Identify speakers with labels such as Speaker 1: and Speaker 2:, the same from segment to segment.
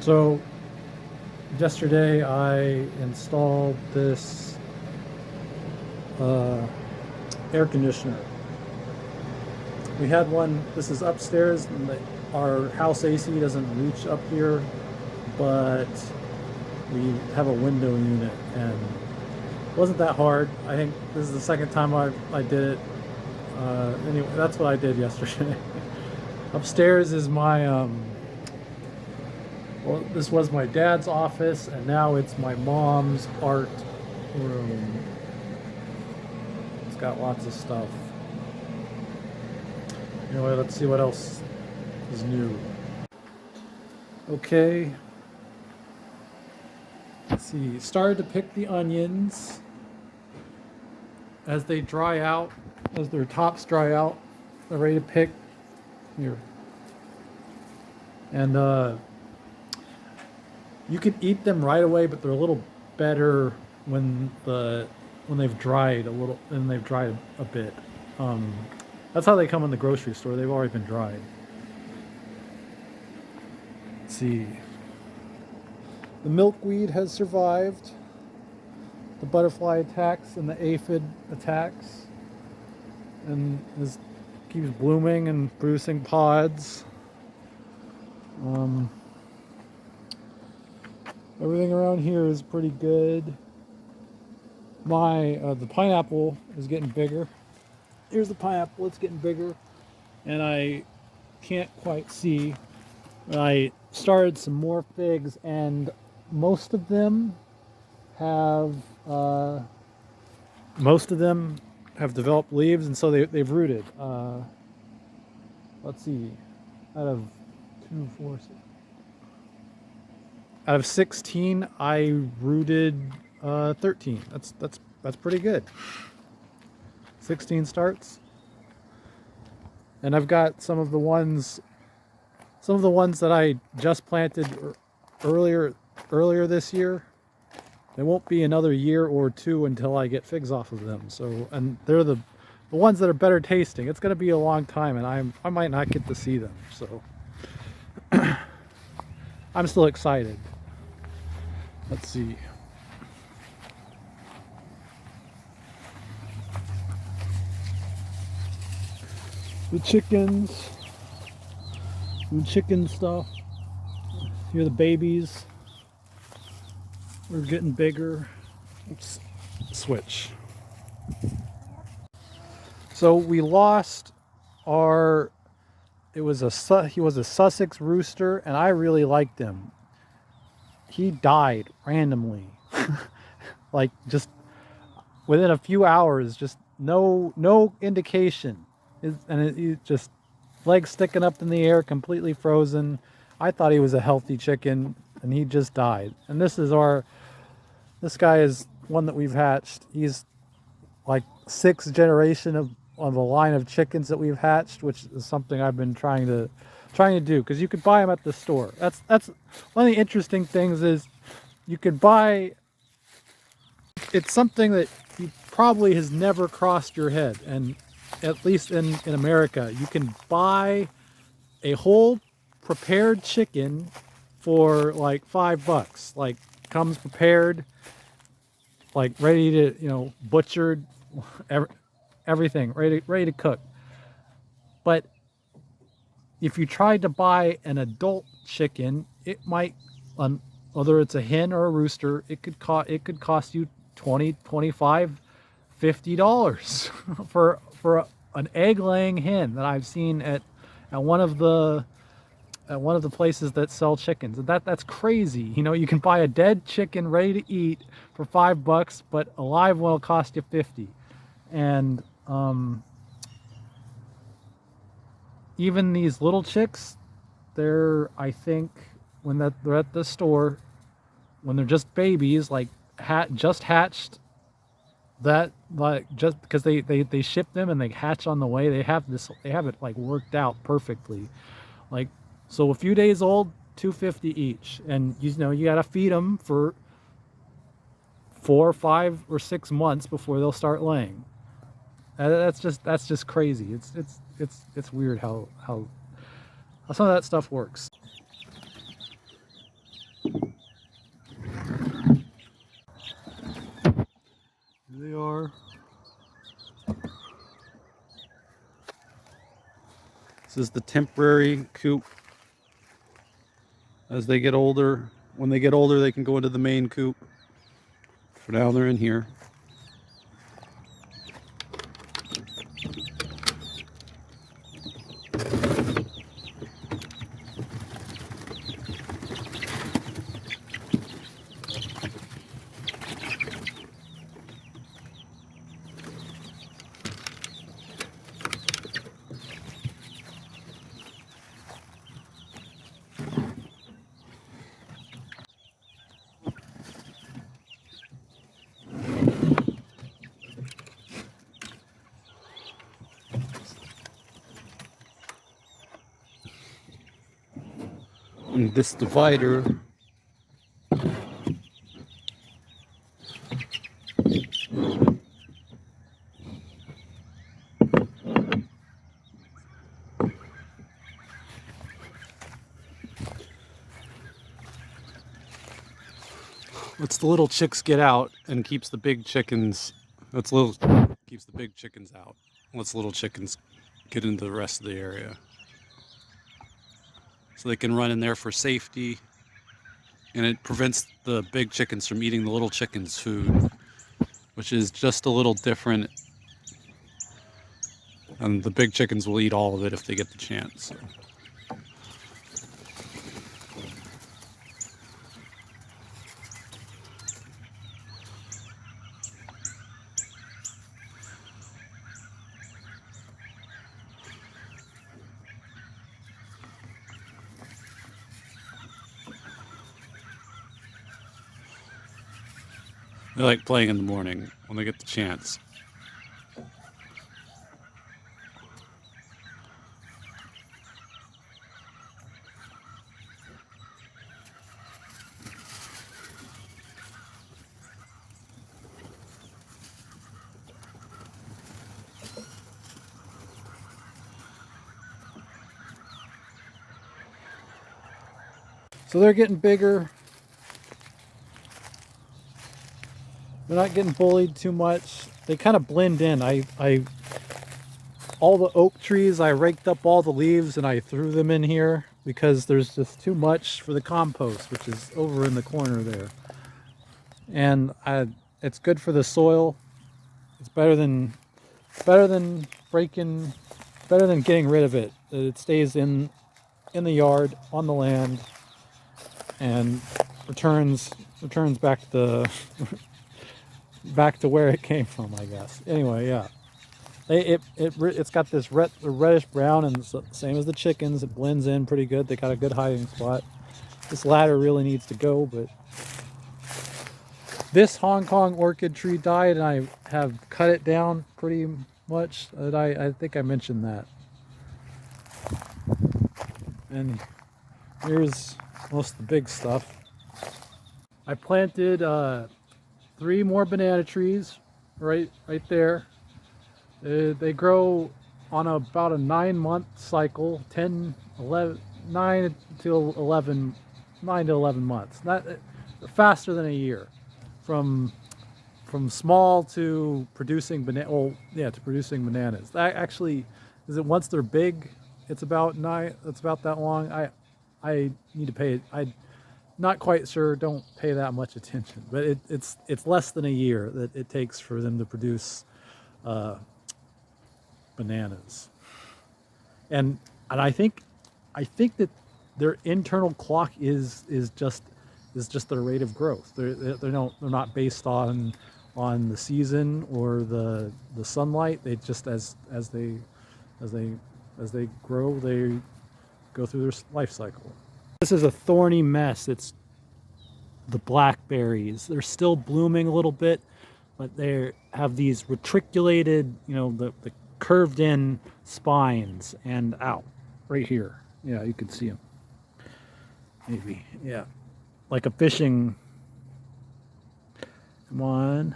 Speaker 1: So yesterday I installed this uh, air conditioner. We had one, this is upstairs, and our house AC doesn't reach up here, but we have a window unit, and it wasn't that hard. I think this is the second time I did it. Anyway, that's what I did yesterday. Upstairs is my well, this was my dad's office, and now it's my mom's art room. It's got lots of stuff. Anyway, let's see what else is new. Okay, let's see. Started to pick the onions as they dry out, as their tops dry out. They're ready to pick here, and you can eat them right away, but they're a little better when they've dried a little and they've dried a bit. Um, that's how they come in the grocery store. They've already been dried. Let's see. The milkweed has survived the butterfly attacks and the aphid attacks, and keeps blooming and producing pods. Um, Everything around here is pretty good. The pineapple is getting bigger. Here's the pineapple, it's getting bigger, and I can't quite see. I started some more figs, and most of them have most of them have developed leaves, and so they've rooted. Let's see, out of two, four, six, out of 16, I rooted 13. That's pretty good. 16 starts, and I've got some of the ones that I just planted earlier this year. It won't be another year or two until I get figs off of them. So, and they're the ones that are better tasting. It's going to be a long time, and I might not get to see them. So, I'm still excited. Let's see. The chickens. The chicken stuff. Here are the babies. We're getting bigger. Oops. Switch. So we lost our. He was a Sussex rooster, and I really liked him. He died randomly, like just within a few hours. Just no indication, he just legs sticking up in the air, completely frozen. I thought he was a healthy chicken, and he just died. And this guy is one that we've hatched. He's like sixth generation of a line of chickens that we've hatched, which is something I've been trying to do, because you could buy them at the store. That's one of the interesting things is you could buy. It's something that you probably has never crossed your head, and at least in America, you can buy a whole prepared chicken for like $5. Like, comes prepared, like ready to, butchered, everything ready to cook. But if you tried to buy an adult chicken, it might, whether it's a hen or a rooster, it could cost you 20, 25, $50 for an egg laying hen that I've seen at one of the places that sell chickens. That's crazy. You can buy a dead chicken ready to eat for $5, but a live one will cost you 50. And even these little chicks, I think they're at the store, when they're just babies, like just hatched, that like just because they ship them and they hatch on the way, they have it like worked out perfectly. Like, so a few days old, $2.50 each, and you got to feed them for 4, 5, or 6 months before they'll start laying. That's just crazy. It's weird how some of that stuff works.
Speaker 2: This is the temporary coop. As they get older, when they get older, they can go into the main coop. For now, they're in here. And this divider lets the little chicks get out and keeps the big chickens. Keeps the big chickens out. Lets little chickens get into the rest of the area, so they can run in there for safety. And it prevents the big chickens from eating the little chickens' food, which is just a little different. And the big chickens will eat all of it if they get the chance. So. They like playing in the morning when they get the chance.
Speaker 1: So they're getting bigger. They're not getting bullied too much. They kind of blend in. All the oak trees, I raked up all the leaves and I threw them in here because there's just too much for the compost, which is over in the corner there. And it's good for the soil. It's better than getting rid of it. It stays in the yard, on the land, and returns back to back to where it came from, I guess. Anyway, yeah. It's got this reddish brown, and it's the same as the chickens. It blends in pretty good. They got a good hiding spot. This ladder really needs to go, but this Hong Kong orchid tree died, and I have cut it down pretty much. I think I mentioned that. And here's most of the big stuff. I planted 3 more banana trees right there. They grow on about a 9-month cycle, 9 to 11 months. Not faster than a year, from small to producing producing bananas. That actually is it. Once they're big, it's about that long. I need to pay it. I'm not quite sure. Don't pay that much attention, but it's less than a year that it takes for them to produce bananas. And I think that their internal clock is just their rate of growth. They're not based on the season or the sunlight. They just as they grow, they go through their life cycle. This is a thorny mess. It's the blackberries. They're still blooming a little bit, but they have these reticulated, the curved in spines, and out right here. Yeah, you can see them. Maybe, yeah, like a fishing. Come on,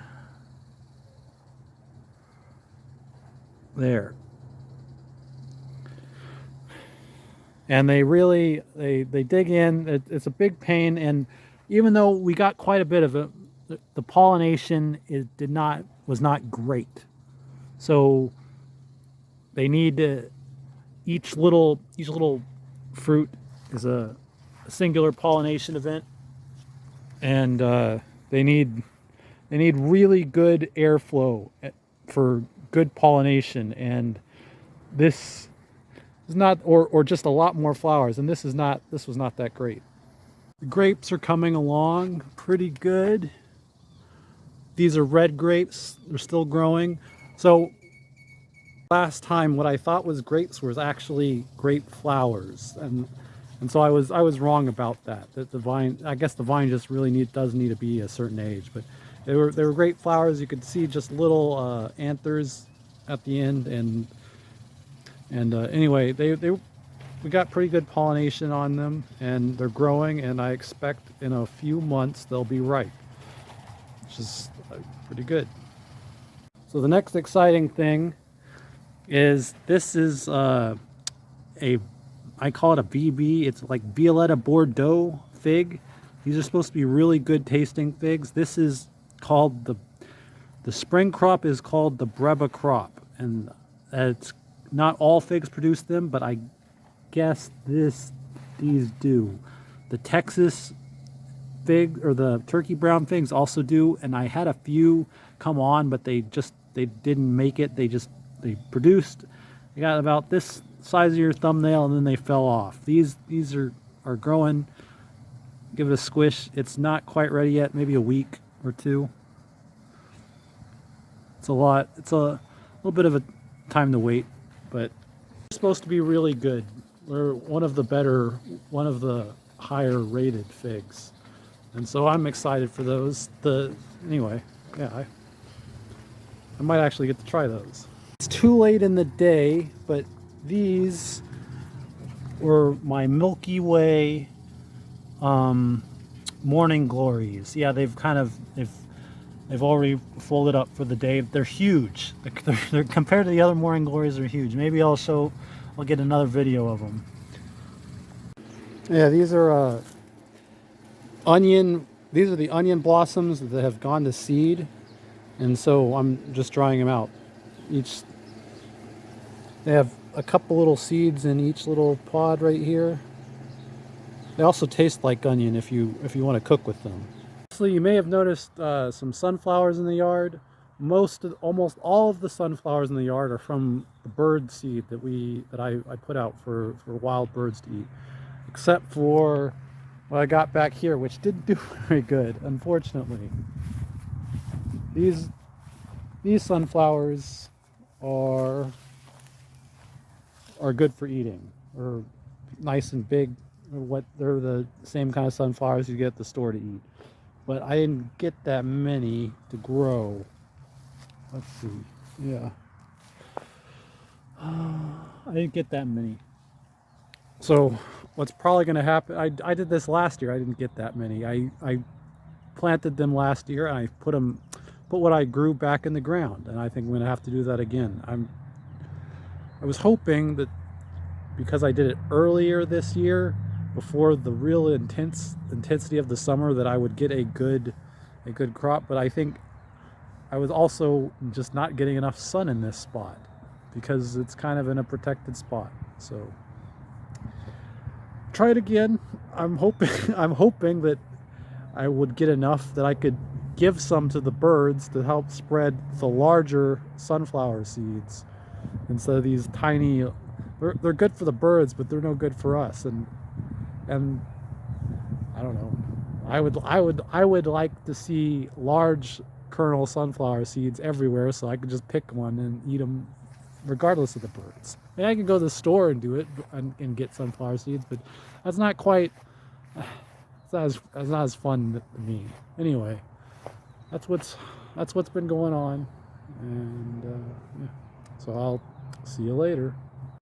Speaker 1: there. And they really they dig in. It's a big pain, and even though we got quite a bit of it, the pollination was not great. So they need to each little fruit is a singular pollination event, and they need really good airflow for good pollination, and this is not, or just a lot more flowers, and this was not that great. The grapes are coming along pretty good. These are red grapes, they're still growing. So last time what I thought was grapes was actually grape flowers, and so I was wrong about that. That the vine, I guess the vine just really does need to be a certain age, but they were great flowers. You could see just little anthers at the end, and anyway, we got pretty good pollination on them, and they're growing, and I expect in a few months they'll be ripe, which is pretty good. So the next exciting thing is this is I call it a BB. It's like Violetta Bordeaux fig. These are supposed to be really good tasting figs. This is called the spring crop is called the Breba crop, and it's not all figs produce them, but I guess these do. The Texas fig, or the Turkey brown figs, also do, and I had a few come on, but they didn't make it. They produced, they got about this size of your thumbnail, and then they fell off. These are growing. Give it a squish. It's not quite ready yet, maybe a week or two. It's a lot. It's a little bit of a time to wait, but it's supposed to be really good. They're one of the higher rated figs, and so I'm excited for those. Anyway, yeah, I might actually get to try those. It's too late in the day, but these were my Milky Way morning glories. Yeah, they've already folded up for the day. They're huge. They're compared to the other morning glories, they're huge. Maybe I'll get another video of them. Yeah, these are these are the onion blossoms that have gone to seed, and so I'm just drying them out. They have a couple little seeds in each little pod right here. They also taste like onion if you want to cook with them. So you may have noticed some sunflowers in the yard. Almost all of the sunflowers in the yard are from the bird seed that I put out for wild birds to eat, except for what I got back here, which didn't do very good, unfortunately. These sunflowers are good for eating. They're nice and big. They're the same kind of sunflowers you get at the store to eat. But I didn't get that many to grow. Let's see. Yeah. I didn't get that many. So what's probably going to happen, I did this last year. I didn't get that many. I planted them last year, and I put what I grew back in the ground, and I think I'm going to have to do that again. I was hoping that because I did it earlier this year, before the real intensity of the summer, that I would get a good crop, but I think I was also just not getting enough sun in this spot because it's kind of in a protected spot. So try it again. I'm hoping that I would get enough that I could give some to the birds to help spread the larger sunflower seeds instead of these tiny. They're good for the birds, but they're no good for us. And I don't know. I would like to see large kernel sunflower seeds everywhere, so I could just pick one and eat them, regardless of the birds. I mean, I can go to the store and do it and get sunflower seeds, but that's not quite. It's not as fun to me. Anyway, that's what's been going on, and yeah. So I'll see you later.